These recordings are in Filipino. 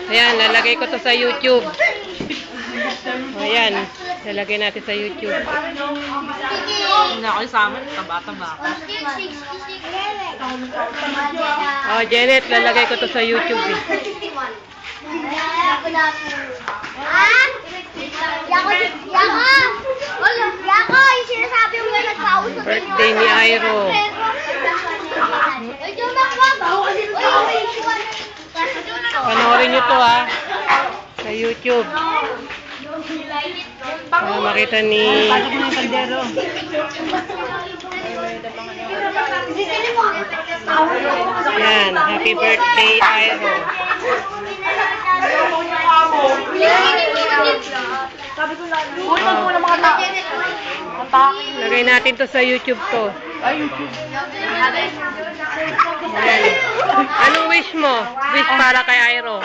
Ayan, lalagay ko to sa YouTube. Ayan, lalagay natin sa YouTube. Hindi ako isama, taba-taba ako. Oh, Janet, lalagay ko to sa YouTube eh. Yako! Yung sinasabi mo na nagpausap Birthday ni Airo. Panoorin nyo to ha. Sa YouTube. Para makita ni... Yan, happy birthday Airo. Lagay natin to sa YouTube to. Ayan. Anong wish mo? Wish para kay Airo.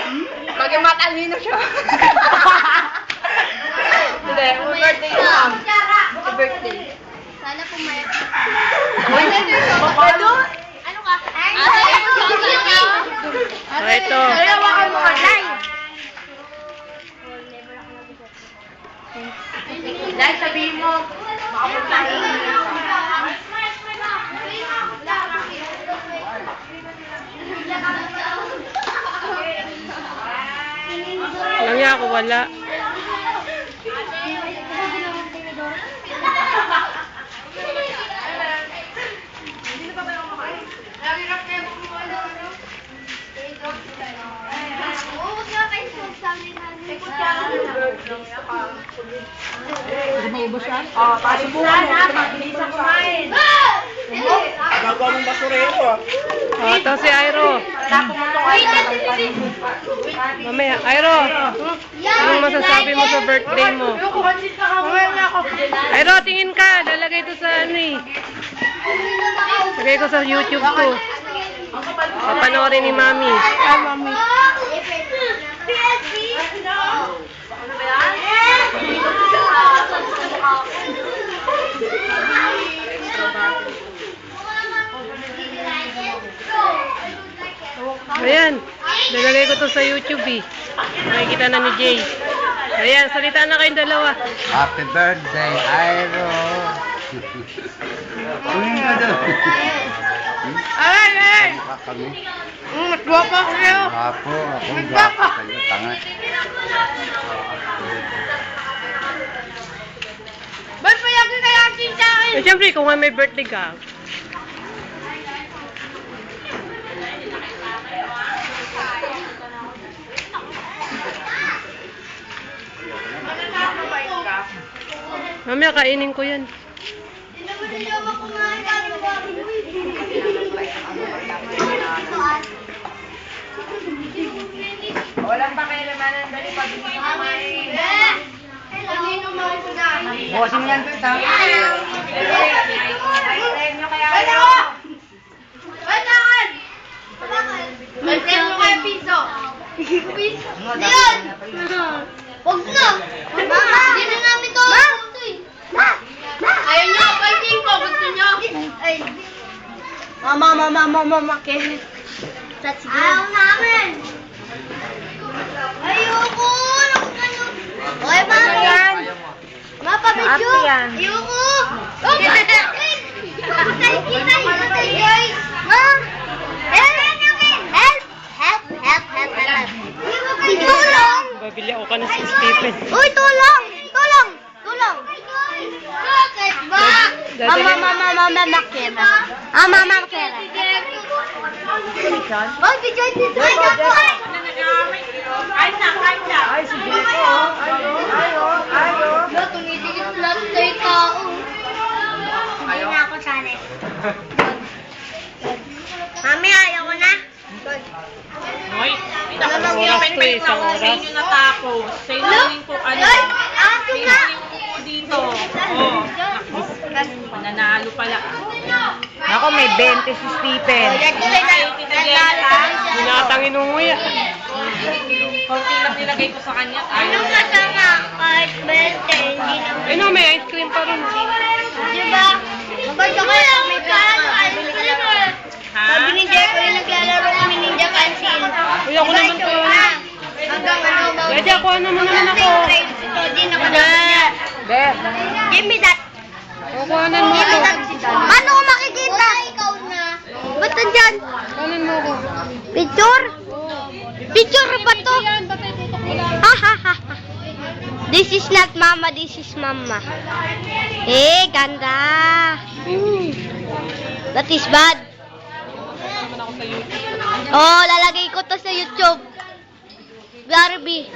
Bagay matalino siya. Hindi, birthday lang. Birthday. Sana pumayag. Ano ka? So, ito. Dahil sabihin mo, makapuntahin mo. Alam niya ako, wala. Maubos yan? Oo, pasubukan mo. Bilisan kumain. Gagawa mong basurero ah. Oh, ito si Airo. Mamaya, Airo. Anong masasabi mo sa birthday mo? Airo, tingin ka. Lalagay ito sa ano eh. Lagay ko sa YouTube ko. Papanoorin ni Mami. Ay, Mami. Ayan, lalagay ko to sa YouTube eh. Nakikita na ni Jay. Ayan, salita na kayong dalawa. Happy birthday, Airo. Uling ka doon. Ay, ay! Kami. Mas guwapa ko sa'yo. Apo, akong gwapo kayo. Tanga. Ba't payagin kaya atin sa akin? Eh, syempre, kung nga may birthday ka. Mamaya kainin ko yan. Walang pakialamanan, dali pa din kumain. Bukasin mo yan, Bert, ha? Ay, nyo kaya kayo. Huwag na! Hindi na namin to! Ayaw nyo! Pwede ko! Gusto nyo! Ay! Mama, Kenneth. Ayaw namin! Ayoko! Okay ba? Mapapidyo! Ayoko! Oh! Patay, guys! Ma! Help! Tulong! Babili ako ka na si Stephen. Uy, tulong! Bakit ba? Mama, Makera. Mama, Makera. Oy, bigyan dito. Ay, na. Ay, si Jeko. Ayo. Tumitigit lang sa'yo tao. Hindi na ako sanay. Mami, ayaw ko na. Hoy, pinapalagyan Isang na ako oras. sa inyo natapos. Sa inyo po, ano? Ato na. Sa dito. Oh, nanalo pala. Ako, may 20 si Stephen. Binatang inunguya. Konti lang nilagay ko sa kanya. Anong kasama? Kahit 20, hindi na. Ay no, may ice cream pa rin. Diba? Maganda ko yung may plano. Ha? Sabi ni Jeko yung naglalaro kami Ninja Pencil. Uy, ako naman to. Ang Picture? Picture ba to? Ha ha ha. This is not mama, this is mama. Eh, ganda. That is bad. Oh, lalagay ko to sa YouTube. Barbie.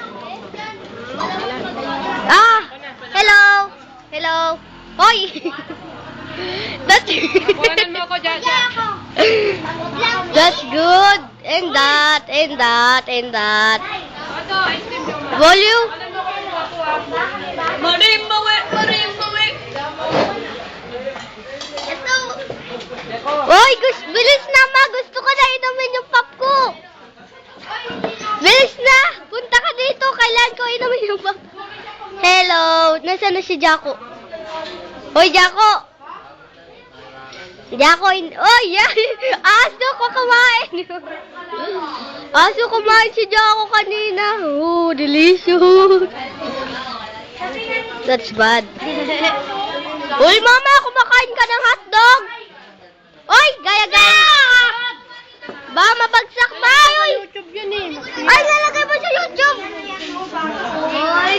Ah, hello. Hello. Hoy. That's Kuhanan mo ako, Jasha. That's good. And that, and that, and that. Volume. Oy, bilis na ma. Gusto ko na inumin yung pop ko. Bilis na. Punta ka dito. Kailan ko inumin yung pop. Hello. Nasaan na si Jaco? Hoy, Jaco. Jaco. Oy, yeah. Aso ko kumain. Aso kumain si Jaco kanina. Oh, delicious. That's bad. Uy, mama, kumakain ka ng hotdog. Oy, gaya-gaya. Ba, mabagsak ba? Oy. YouTube yun eh. Ay, lalagay mo sa YouTube. Oy,